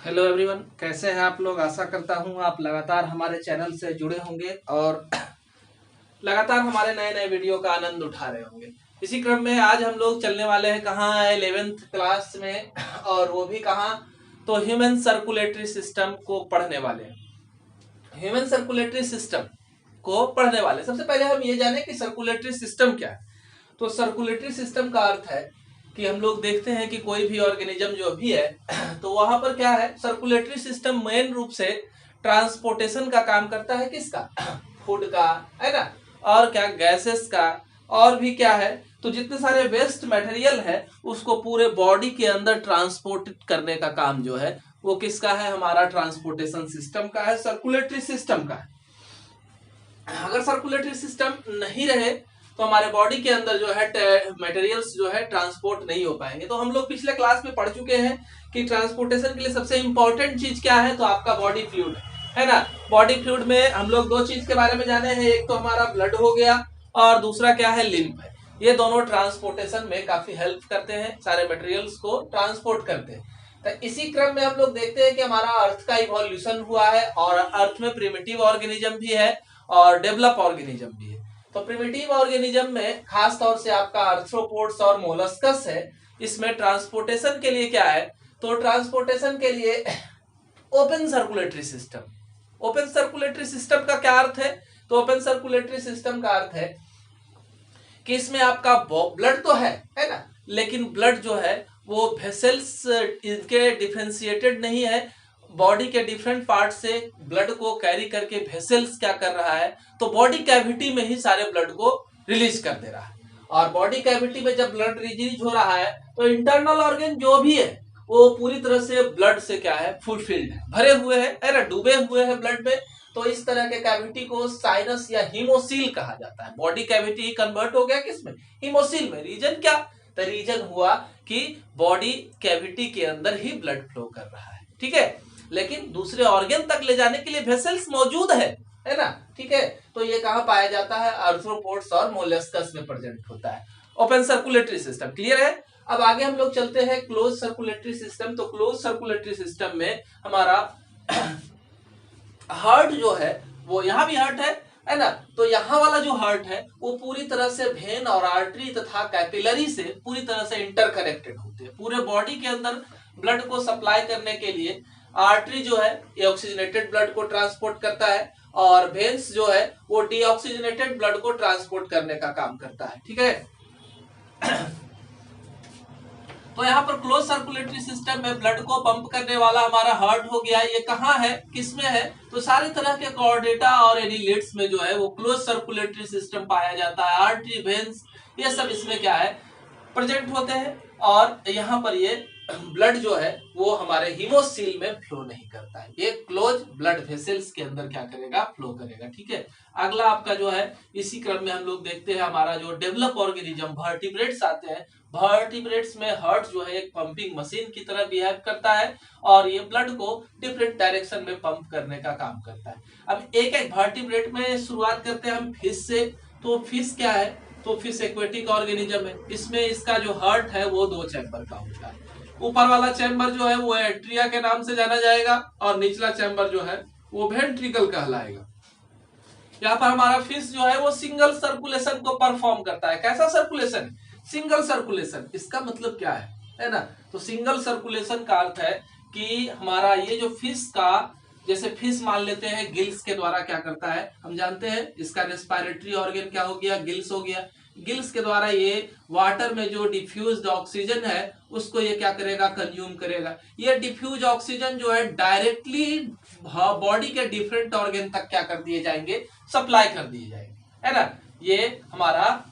Hello everyone, कैसे हैं आप लोग। आशा करता हूं आप लगातार हमारे चैनल से जुड़े होंगे और लगातार हमारे नए नए वीडियो का आनंद उठा रहे होंगे। इसी क्रम में आज हम लोग चलने वाले हैं कहाँ, 11th क्लास में, और वो भी कहाँ, तो ह्यूमन सर्कुलेटरी सिस्टम को पढ़ने वाले हैं। ह्यूमन सर्कुलेटरी सिस्टम को पढ़ने वाले सबसे पहले हम ये जाने कि सर्कुलेटरी सिस्टम क्या है। तो सर्कुलेटरी सिस्टम का अर्थ है कि हम लोग देखते हैं कि कोई भी ऑर्गेनिज्म जो भी है तो वहां पर क्या है, सर्कुलेटरी सिस्टम मेन रूप से ट्रांसपोर्टेशन का काम करता है। किसका? फूड का, है ना, और क्या गैसेस का, और भी क्या है, तो जितने सारे वेस्ट मटेरियल है उसको पूरे बॉडी के अंदर ट्रांसपोर्ट करने का काम जो है वो किसका है, हमारा ट्रांसपोर्टेशन सिस्टम का है, सर्कुलेटरी सिस्टम का है। अगर सर्कुलेटरी सिस्टम नहीं रहे तो हमारे बॉडी के अंदर जो है मटेरियल्स जो है ट्रांसपोर्ट नहीं हो पाएंगे। तो हम लोग पिछले क्लास में पढ़ चुके हैं कि ट्रांसपोर्टेशन के लिए सबसे इंपॉर्टेंट चीज क्या है, तो आपका बॉडी फ्लूइड है ना। बॉडी फ्लूइड में हम लोग दो चीज के बारे में जाने हैं, एक तो हमारा ब्लड हो गया और दूसरा क्या है, लिम्फ है। ये दोनों ट्रांसपोर्टेशन में काफी हेल्प करते हैं, सारे मटेरियल्स को ट्रांसपोर्ट करते हैं। तो इसी क्रम में हम लोग देखते हैं कि हमारा अर्थ का इवोल्यूशन हुआ है और अर्थ में प्रिमिटिव ऑर्गेनिज्म भी है और डेवलप ऑर्गेनिज्म भी है। तो प्रिमिटिव ऑर्गेनिज्म में खास तौर से आपका आर्थ्रोपोड्स और मोलस्कस है। इसमें ट्रांसपोर्टेशन के लिए क्या है, तो ट्रांसपोर्टेशन के लिए open circulatory system. Open circulatory system का क्या अर्थ है, तो ओपन सर्कुलेटरी सिस्टम का अर्थ है कि इसमें आपका ब्लड तो है ना, लेकिन ब्लड जो है वो वेसल्स इनके डिफरेंशिएटेड नहीं है। बॉडी के डिफरेंट पार्ट से ब्लड को कैरी करके वेसल्स क्या कर रहा है, तो बॉडी कैविटी में ही सारे ब्लड को रिलीज कर दे रहा है। और बॉडी कैविटी में जब ब्लड रिलीज हो रहा है तो इंटरनल ऑर्गन जो भी है वो पूरी तरह से ब्लड से क्या है, फुलफिल्ड है, भरे हुए हैं, है ना, डूबे हुए हैं ब्लड में। तो इस तरह के कैविटी को साइनस या हीमोसील कहा जाता है। बॉडी कैविटी ही कन्वर्ट हो गया किसमें, हीमोसील में। रीजन क्या, तो रीजन हुआ कि बॉडी कैविटी के अंदर ही ब्लड फ्लो कर रहा है, ठीक है, लेकिन दूसरे ऑर्गन तक ले जाने के लिए वेसल्स मौजूद है ना, ठीक है। तो ये कहां पाया जाता है, आर्थ्रोपोड्स और मोलस्कस में प्रेजेंट होता है। ओपन सर्कुलेटरी सिस्टम क्लियर है। अब आगे हम लोग चलते हैं क्लोज सर्कुलेटरी सिस्टम। तो क्लोज सर्कुलेटरी सिस्टम में हमारा हार्ट जो है वो यहाँ भी हार्ट है ना, तो यहाँ वाला जो हार्ट है वो पूरी तरह से वेन और आर्टरी तथा कैपिलरी से पूरी तरह से इंटरकनेक्टेड होते हैं। पूरे बॉडी के अंदर ब्लड को सप्लाई करने के लिए आर्टरी जो है ये ऑक्सीजनेटेड ब्लड को ट्रांसपोर्ट करता है और वेन्स जो है वो डीऑक्सीजनेटेड ब्लड को ट्रांसपोर्ट करने का काम करता है, ठीक है। तो यहाँ पर क्लोज सर्कुलेटरी सिस्टम में ब्लड को पंप करने वाला हमारा हार्ट हो गया। ये कहाँ है, किसमें है, तो सारी तरह के कॉर्डेटा और एनिलेट्स में जो है वो क्लोज सर्कुलेटरी सिस्टम पाया जाता है। आर्टरी, वेन्स, ये सब इसमें क्या है, प्रेजेंट होते हैं। और यहाँ पर ये ब्लड जो है वो हमारे हीमोसील में फ्लो नहीं करता है, ये क्लोज ब्लड वेसल्स के अंदर क्या करेगा, फ्लो करेगा, ठीक है। अगला आपका जो है इसी क्रम में हम लोग देखते हैं हमारा जो डेवलप ऑर्गेनिज्म वर्टिब्रेट्स आते हैं। वर्टिब्रेट्स में हार्ट जो है एक पंपिंग मशीन की तरह बिहेव करता है और ये ब्लड को डिफरेंट डायरेक्शन में पंप करने का काम करता है। अब एक एक वर्टिब्रेट में शुरुआत करते हैं हम फिश से। तो फिश क्या है, तो फिश एक्वेटिक ऑर्गेनिज्म है। इसमें इसका जो हार्ट है वो दो चैम्बर का होता है। ऊपर वाला चैम्बर जो है वो एट्रिया के नाम से जाना जाएगा और निचला चैम्बर जो है वो वेंट्रिकल कहलाएगा। यहाँ पर हमारा फिश जो है वो सिंगल सर्कुलेशन को परफॉर्म करता है। कैसा सर्कुलेशन, सिंगल सर्कुलेशन। इसका मतलब क्या है ना, तो सिंगल सर्कुलेशन का अर्थ है कि हमारा ये जो फिश का, जैसे फिश मान लेते हैं गिल्स के द्वारा क्या करता है, हम जानते हैं इसका रेस्पिरेटरी ऑर्गन क्या हो गया, गिल्स हो गया। गिल्स के द्वारा ये वाटर में जो डिफ्यूज्ड ऑक्सीजन है उसको ये क्या करेगा, कंज्यूम करेगा। ये डिफ्यूज ऑक्सीजन जो है डायरेक्टली बॉडी के डिफरेंट ऑर्गन तक क्या कर दिए जाएंगे, सप्लाई कर दिए जाएंगे, है ना। ये हमारा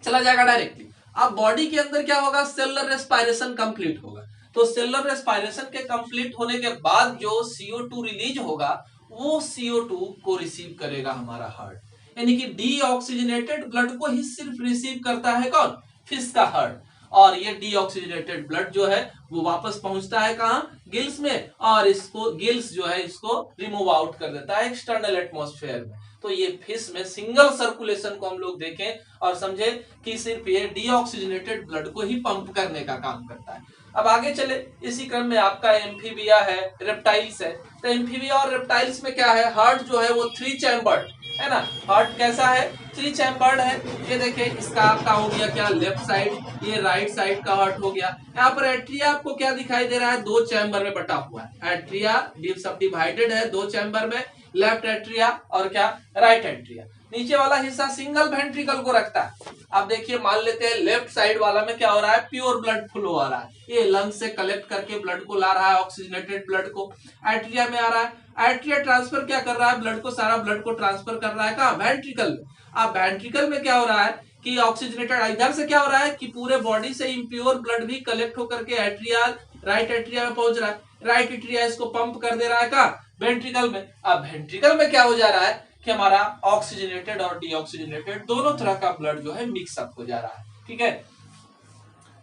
चला जाएगा डायरेक्टली। अब बॉडी के अंदर क्या होगा, सेलुलर रेस्पिरेशन कंप्लीट होगा। तो सेलुलर रेस्पिरेशन के कंप्लीट होने के बाद जो CO2 रिलीज होगा वो CO2 को रिसीव करेगा हमारा हार्ट, यानी कि डीऑक्सीजनेटेड ब्लड को ही सिर्फ रिसीव करता है कौन, फिश का हार्ट। और ये डीऑक्सीजनेटेड ब्लड जो है वो वापस पहुंचता है कहां, गिल्स में, और इसको गिल्स जो है इसको रिमूव आउट कर देता है एक्सटर्नल एटमॉस्फेयर में। तो ये फिश में सिंगल सर्कुलेशन को हम लोग देखें और समझे कि सिर्फ ये डीऑक्सीजनेटेड ब्लड को ही पंप करने का काम करता है। अब आगे चले, इसी क्रम में आपका एम्फीबिया है, रेप्टाइल्स है। तो एम्फीबिया और रेप्टाइल्स में क्या है, हार्ट जो है वो 3 चैम्बर्ड है ना। हार्ट कैसा है, 3 चैम्बर्ड है। ये देखिए इसका आपका हो गया क्या, लेफ्ट साइड, ये राइट साइड का हार्ट हो गया। यहाँ पर एट्रिया आपको क्या दिखाई दे रहा है, 2 चैम्बर में बटा हुआ है। एट्रिया सब डिवाइडेड है 2 चैम्बर में, लेफ्ट एट्रिया और क्या, राइट एट्रिया। नीचे वाला हिस्सा सिंगल वेंट्रिकल को रखता है। अब देखिए मान लेते हैं लेफ्ट साइड वाला में क्या हो रहा है, प्योर ब्लड फ्लो आ रहा है, ये लंग से कलेक्ट करके ब्लड को ला रहा है, ऑक्सीजनेटेड ब्लड को एट्रिया में आ रहा है। एट्रिया ट्रांसफर क्या कर रहा है, ब्लड को, सारा ब्लड को ट्रांसफर कर रहा है कहाँ, वेंट्रिकल में। अब वेंट्रिकल में क्या हो रहा है कि ऑक्सीजनेटेड, इधर से क्या हो रहा है कि पूरे बॉडी से इम्प्योर ब्लड भी कलेक्ट होकर के एट्रिया, राइट एट्रिया में पहुंच रहा है। राइट एट्रिया इसको पंप कर दे रहा है कहाँ, वेंट्रिकल में। अब वेंट्रिकल में क्या हो जा रहा है कि हमारा ऑक्सीजनेटेड और डीऑक्सीजनेटेड दोनों तरह का ब्लड जो है मिक्सअप हो जा रहा है, ठीक है।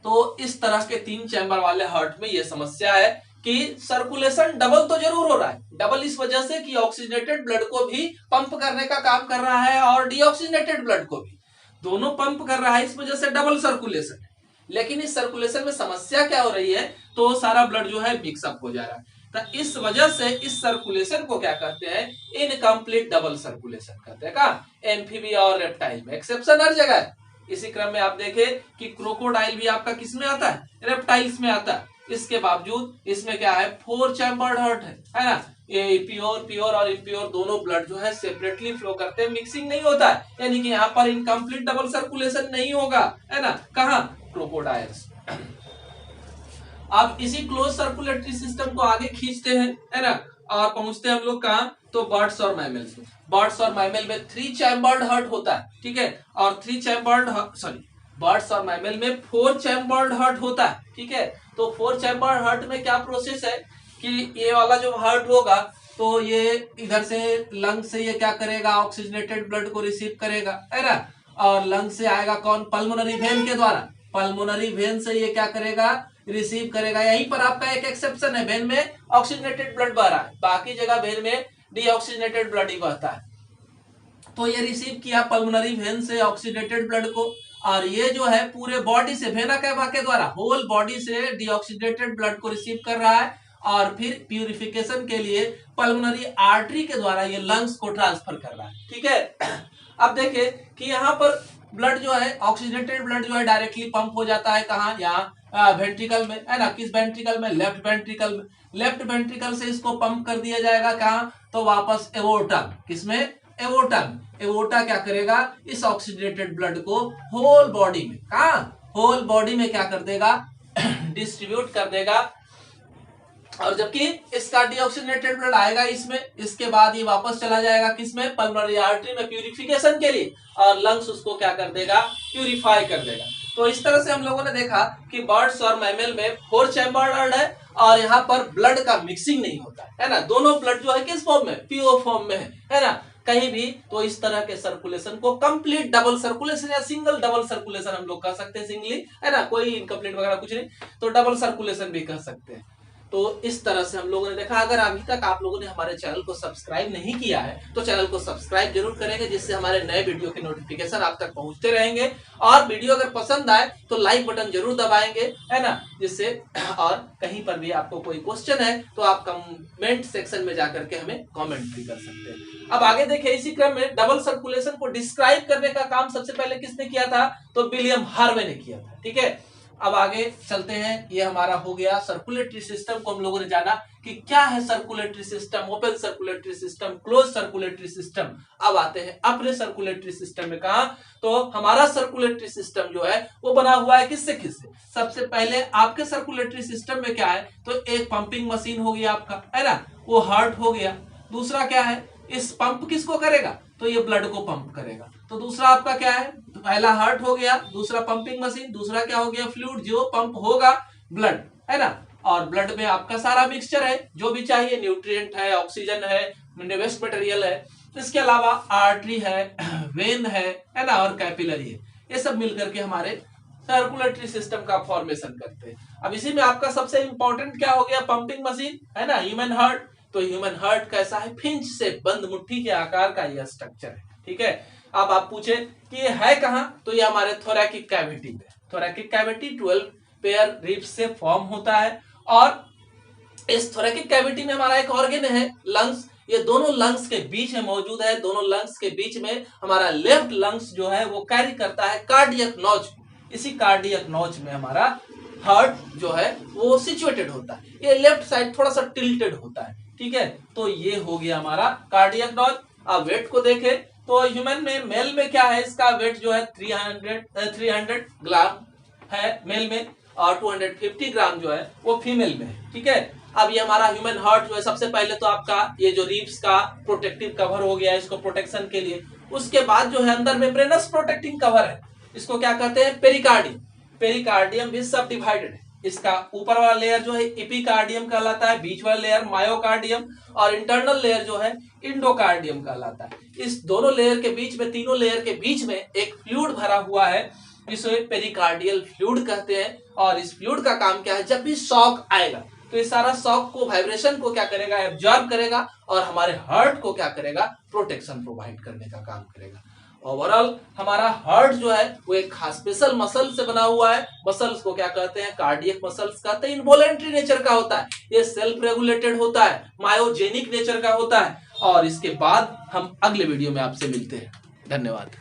तो इस तरह के 3 चैम्बर वाले हार्ट में ये समस्या है कि सर्कुलेशन डबल तो जरूर हो रहा है, डबल इस वजह से कि ऑक्सीजनेटेड ब्लड को भी पंप करने का काम कर रहा है और डीऑक्सीजनेटेड ब्लड को भी, दोनों पंप कर रहा है, इस वजह से डबल सर्कुलेशन है। लेकिन इस सर्कुलेशन में समस्या क्या हो रही है, तो सारा ब्लड जो है मिक्सअप हो जा रहा है। तो इस वजह से इस सर्कुलेशन को क्या कहते हैं, इनकम्प्लीट डबल सर्कुलेशन कहते हैं। कहा, एम्फीबिया और रेप्टाइल में, एक्सेप्शन हर जगह है। इसी क्रम में आप देखें कि क्रोकोडाइल भी आपका किस में आता है, रेप्टाइल्स में आता है। इसके बावजूद इसमें क्या है, 4 चैम्बर्ड हार्ट है ना। ये प्योर और इम्प्योर दोनों ब्लड जो है सेपरेटली फ्लो करते हैं, मिक्सिंग नहीं होता है, यानी कि यहाँ पर इनकम्प्लीट डबल सर्कुलेशन नहीं होगा, है ना। कहाँ, क्रोकोडाइल्स। अब इसी क्लोज सर्कुलेटरी सिस्टम को आगे खींचते हैं, है ना, और पहुंचते हैं हम लोग कहाँ, तो बर्ड्स और मैमल्स में। बर्ड्स और मैमल में 3 चैम्बर्ड हार्ट होता है, ठीक है, और 3 चैम्बर्ड, सॉरी, बर्ड्स और मैमल में 4 चैम्बर्ड हार्ट होता है, ठीक है। तो 4 चैम्बर्ड हार्ट में क्या प्रोसेस है कि ये वाला जो हार्ट होगा, तो ये इधर से लंग से ये क्या करेगा, ऑक्सीजनेटेड ब्लड को रिसीव करेगा, है ना, और लंग से आएगा कौन, पल्मोनरी वेन के द्वारा, पल्मोनरी वेन से ये क्या करेगा, रिसीव करेगा। यहीं पर आपका एक एक्सेप्शन है, वेन में ऑक्सीजनेटेड ब्लड बह रहा है, बाकी जगह वेन में डीऑक्सीजनेटेड ब्लड ही बहता है। तो ये रिसीव किया पल्मोनरी वेन से ऑक्सीजनेटेड ब्लड को, और ये जो है पूरे बॉडी से, वेना कैवा के द्वारा होल बॉडी से डीऑक्सीजनेटेड ब्लड को रिसीव कर रहा है, और फिर प्यूरिफिकेशन के लिए पल्मोनरी आर्टरी के द्वारा ये लंग्स को ट्रांसफर कर रहा है, ठीक है। अब देखिए कि यहाँ पर ब्लड जो है, ऑक्सीजनेटेड ब्लड जो है डायरेक्टली पंप हो जाता है कहाँ, यहाँ वेंट्रिकल में, है ना। किस वेंट्रिकल में, लेफ्ट वेंट्रिकल में। लेफ्ट वेंट्रिकल से इसको पंप कर दिया जाएगा कहाँ, तो वापस एवोर्टा, किसमें, एवोर्टा। एवोर्टा क्या करेगा, इस ऑक्सीजनेटेड ब्लड को होल बॉडी में, कहाँ, होल बॉडी में क्या कर देगा, डिस्ट्रीब्यूट कर देगा। और जबकि इसका डीऑक्सीजनेटेड ब्लड आएगा इसमें, इसके बाद ये वापस चला जाएगा किसमें, पल्मोनरी आर्टरी में प्यूरिफिकेशन के लिए, और लंग्स उसको क्या कर देगा, प्यूरिफाई कर देगा। तो इस तरह से हम लोगों ने देखा कि बर्ड्स और मैमल में 4 चैम्बर्ड हार्ट है, और यहाँ पर ब्लड का मिक्सिंग नहीं होता है ना। दोनों ब्लड जो है किस फॉर्म में, प्योर फॉर्म में है ना, कहीं भी। तो इस तरह के सर्कुलेशन को कंप्लीट डबल सर्कुलेशन या सिंगल डबल सर्कुलेशन हम लोग कह सकते हैं, सिंगली, है ना, कोई इनकम्प्लीट वगैरह कुछ नहीं, तो डबल सर्कुलेशन भी कह सकते हैं। तो इस तरह से हम लोगों ने देखा। अगर अभी तक आप लोगों ने हमारे चैनल को सब्सक्राइब नहीं किया है तो चैनल को सब्सक्राइब जरूर करेंगे, जिससे हमारे नए वीडियो के नोटिफिकेशन आप तक पहुंचते रहेंगे। और वीडियो अगर पसंद आए तो लाइक बटन जरूर दबाएंगे, है ना, जिससे, और कहीं पर भी आपको कोई क्वेश्चन है तो आप कमेंट सेक्शन में जाकर के हमें कमेंट भी कर सकते हैं। अब आगे देखिए, इसी क्रम में डबल सर्कुलेशन को डिस्क्राइब करने का काम सबसे पहले किसने किया था, तो विलियम हार्वे ने किया था, ठीक है। अब आगे चलते हैं, ये हमारा हो गया सर्कुलेटरी सिस्टम को हम लोगों ने जाना कि क्या है circulatory system, open circulatory system, close circulatory system. अब आते हैं अपने सर्कुलेटरी सिस्टम में। कहा, तो हमारा सर्कुलेटरी सिस्टम जो है वो बना हुआ है किससे किससे। सबसे पहले आपके सर्कुलेटरी सिस्टम में क्या है, तो एक पंपिंग मशीन हो गया आपका, है ना, वो हार्ट हो गया। दूसरा क्या है, इस पंप किसको करेगा, तो ये ब्लड को पंप करेगा। तो दूसरा आपका क्या है, पहला हार्ट हो गया, दूसरा पंपिंग मशीन, दूसरा क्या हो गया, फ्लूइड जो पंप होगा ब्लड, है ना। और ब्लड में आपका सारा मिक्सचर है, जो भी चाहिए, न्यूट्रिएंट है, ऑक्सीजन है, वेस्ट मटेरियल है। इसके अलावा आर्टरी है, वेन है ना, और कैपिलरी है। ये सब मिलकर के हमारे सर्कुलेटरी सिस्टम का फॉर्मेशन करते हैं। अब इसी में आपका सबसे इंपॉर्टेंट क्या हो गया, पंपिंग मशीन, है ना, ह्यूमन हार्ट। तो ह्यूमन हार्ट कैसा है, फिंच से बंद मुट्ठी के आकार का यह स्ट्रक्चर है, ठीक है। अब आप पूछे कि ये है कहाँ, तो ये हमारे थोरैकिक कैविटी में। थोरैकिक कैविटी 12 पेयर रिब्स से फॉर्म होता है। और इस थोरैकिक कैविटी में हमारा एक ऑर्गन है लंग्स, ये दोनों लंग्स के बीच में मौजूद है। दोनों लंग्स के बीच में हमारा लेफ्ट लंग्स जो है वो कैरी करता है कार्डियक नॉच। इसी कार्डियक नॉच में हमारा हार्ट जो है वो सिचुएटेड होता है। ये लेफ्ट साइड थोड़ा सा टिल्टेड होता है, ठीक है। तो ये हो गया हमारा कार्डियक नॉच। अब वेट को देखें तो ह्यूमन में, मेल में क्या है, इसका वेट जो है 300 ग्राम है मेल में, और 250 ग्राम जो है वो फीमेल में है, ठीक है। अब ये हमारा ह्यूमन हार्ट जो है, सबसे पहले तो आपका ये जो रिब्स का प्रोटेक्टिव कवर हो गया इसको प्रोटेक्शन के लिए। उसके बाद जो है अंदर मेम्ब्रेनस प्रोटेक्टिंग कवर है, इसको क्या कहते हैं, पेरिकार्डियम। पेरिकार्डियम भी सब डिवाइडेड है। इसका ऊपर वाला लेयर जो है एपिकार्डियम कहलाता है, बीच वाला लेयर मायोकार्डियम, और इंटरनल लेयर जो है इंडोकार्डियम कहलाता है। इस दोनों लेयर के बीच में, तीनों लेयर के बीच में एक फ्लूइड भरा हुआ है, जिसे पेरिकार्डियल फ्लूइड कहते हैं। और इस फ्लूइड का काम क्या है, जब भी शॉक आएगा तो इस सारा शॉक को, वाइब्रेशन को क्या करेगा, एब्जॉर्ब करेगा और हमारे हार्ट को क्या करेगा, प्रोटेक्शन प्रोवाइड करने का काम करेगा। ओवरऑल हमारा हार्ट जो है वो एक स्पेशल मसल से बना हुआ है। मसल्स को क्या कहते हैं, कार्डियक मसल्स कहते हैं। इनवॉलेंट्री नेचर का होता है, ये सेल्फ रेगुलेटेड होता है, मायोजेनिक नेचर का होता है। और इसके बाद हम अगले वीडियो में आपसे मिलते हैं। धन्यवाद।